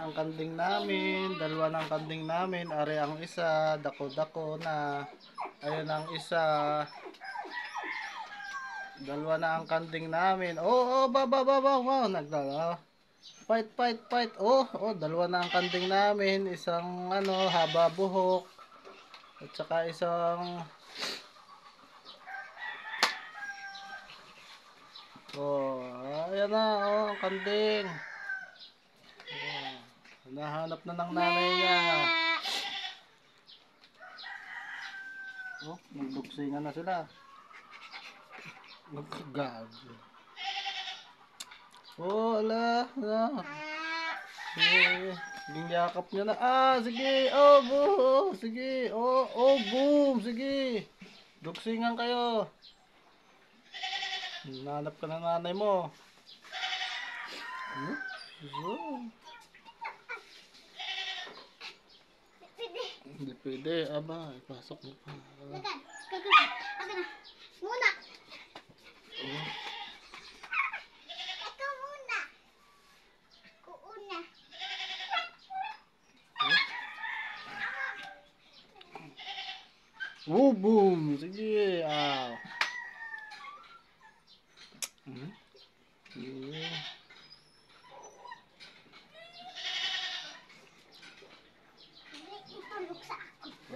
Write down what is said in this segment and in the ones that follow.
na ang kanding namin. Dalawa na ang kanding namin. Ari ang isa. Dako-dako na. Ayun ang isa. Dalawa na ang kanding namin. Oh, wow. Nagdala. Fight. Oh, dalawa na ang kanding namin. Isang haba buhok. At saka isang ayan na, ang kanding. Hinahanap na ng nanay niya. Nagduksingan na sila. Nagkagag. Ala. Sige, yakap niya na. Sige. Boom. Sige. Boom. Sige. Duksingan kayo. Hinahanap ka ng nanay mo. Hindi pwede. Aba, ipasok mo pa. Muna. Ikaw muna. Kuuna. Boom. Sige.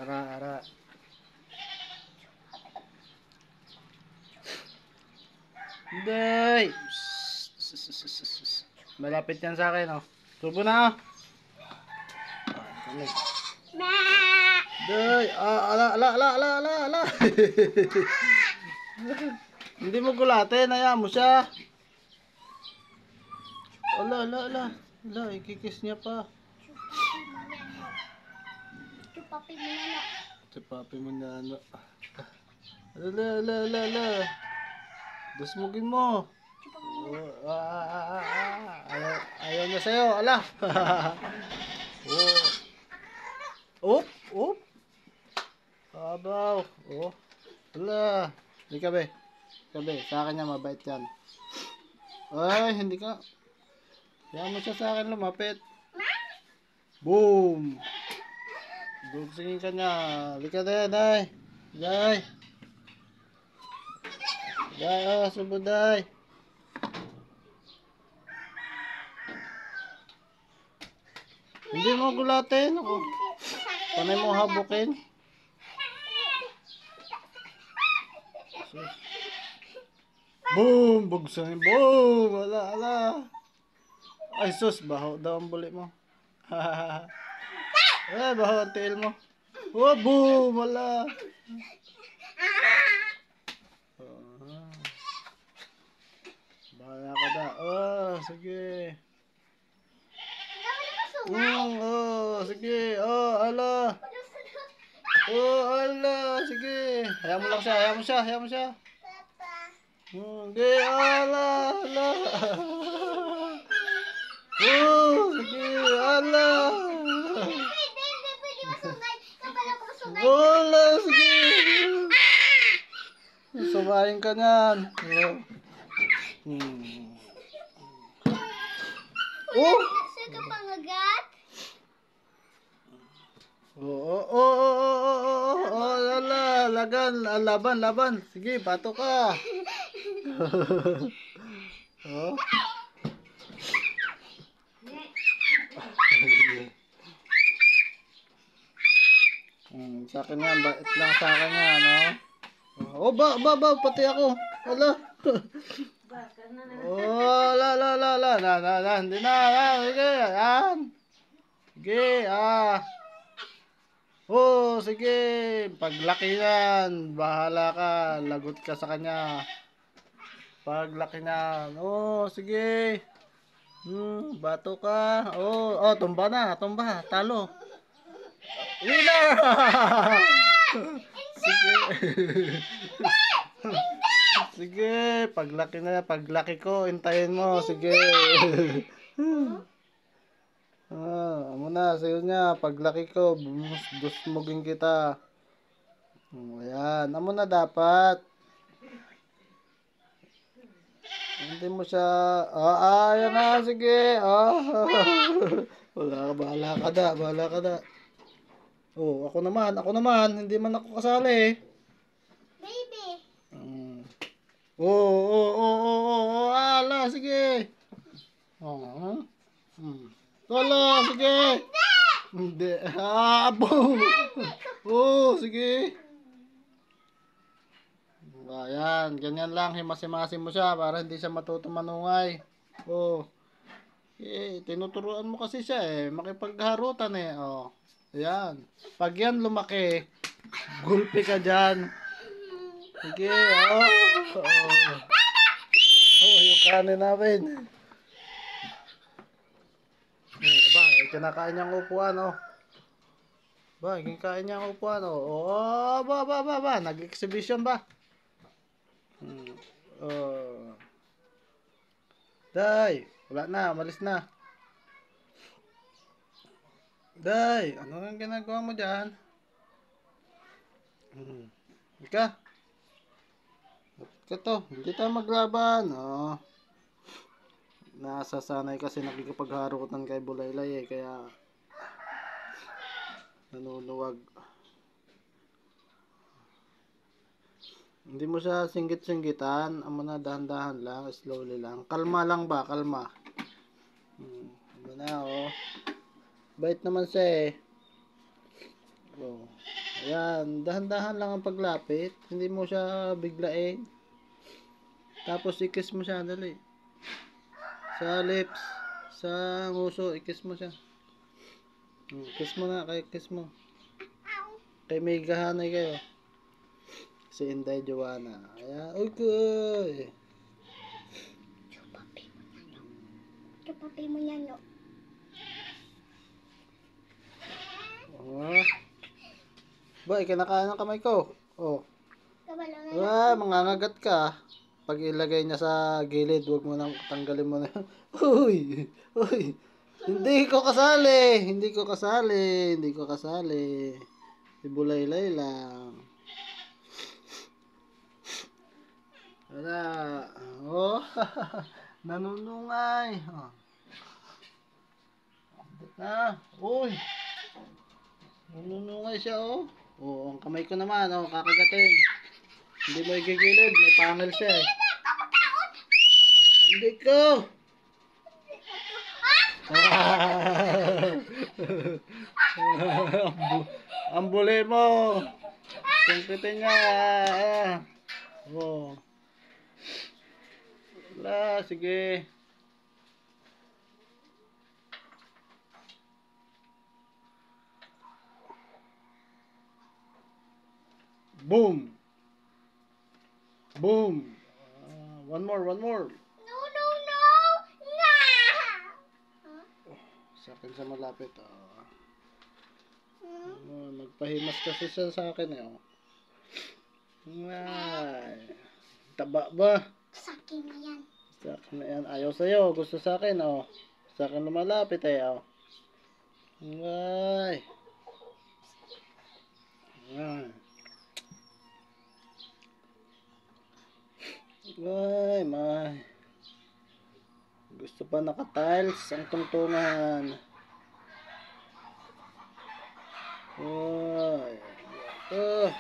Ara. Day. Malapit yan sa akin, oh. Tubo na, oh. Day. Ala. Hindi mo gulatin, hayaan mo siya. Ala, ikikis niya pa. Chupapi mo na. Ala. Dasmugin mo. Ayaw na sa'yo, ala. Abaw. Ala. Hindi ka, be. Sa akin niya, mabait yan. Ay, hindi ka. Kaya mo siya sa akin lumapit. Boom. Dugsingin ka niya. Lika din, day. Subuday. Hindi mo gulatin. Panay mo habukin. Boom! Bugsangin. Boom! Ala. Ay sus, baho daw ang buli mo. Baho ang tail mo. Boom! Ala. Bahala ka da. Sige. Sige. Ala. Ala. Sige. Hayaan mo lang siya. Hayaan mo siya. Hindi. Ala. Sige. Ala. Wala. Sige. Sumayin ka niyan. Saka pangagat? Laban. Sige, pato ka. Sa akin yan, bait lang sa akin yan, pati ako. Ala. Hindi na. Sige, yan. Sige, sige. Paglaki yan, bahala ka. Lagot ka sa kanya. Paglaki na. Sige. Bato ka. Tumba na. Talo. Winner! Sige. Sige, paglaki ko, hintayin mo. Sige. Amo na, sayo niya. Paglaki ko, dusmugin kita. Ayan, amo na dapat. Hindi mo siya. Ayan na, sige. Wala ka, bahala ka na. Oh, ako naman, hindi man ako kasali eh. Baby. Mm. Ala, sige. Oh, Ala, sige. Hindi. Boom. Sige. Ayan, ganyan lang, himas-himasin mo siya para hindi siya matuto manungay. Oh. Tinuturuan mo kasi siya eh, makipagharutan eh. Oh. Ayan. Pag yan lumaki, gulpi ka dyan. Sige, yung kanin namin. Kinakain niyang upuan, oh. Kinakain niya ang upuan, oh. Nag-exhibition ba? Oh. Day, wala na, umalis na. Day, ano ang ginagawa mo dyan? Ika. Ito, hindi tayo maglaban. Oh. Nasasanay kasi nakikipagharutan kay Bulaylay eh, kaya nanunuwag. Hindi mo siya singgit-singgitan, amo na dahan-dahan lang, slowly lang. Kalma lang ba, kalma. Ano na, oh. Bait naman siya eh. Oh. Ayan, dahan-dahan lang ang paglapit. Hindi mo siya biglain. Tapos i-kiss mo siya, dali. Sa lips, sa nguso, i-kiss mo siya. Kiss mo na, kiss mo. Kay may gahanay kayo. Si Inday Joanna. Ayan, okay. Chupapi mo yan, no? Oh. Kinakain ng kamay ko. Oh. Kabalo na. Mangangagat ka. Pag ilagay niya sa gilid, huwag mo nang tanggalin mo na. Uy! Hindi ko kasali. Si Bulaylay lang. Wala. Oh. Nanunungay. Oh. Na. Uy. Nanunungay siya, oh. Oh, ang kamay ko naman, oh, kakagatin. Hindi mo igigilid, may pangil siya eh. Hindi ko. Ang buli mo. Sungkitin niya. Oh. Wala, sige. Boom. One more. No. Sa akin sa malapit. Nagpahimas kasi siya sa akin eh. Oh. Ay. Taba ba? Sa akin na yan. Sa akin na yan. Ayaw sa'yo. Gusto sa akin, oh. Sa akin lumalapit eh, oh. Ay. Ay. May. Gusto pa naka-tiles ang tungtungan. Ay. Ito.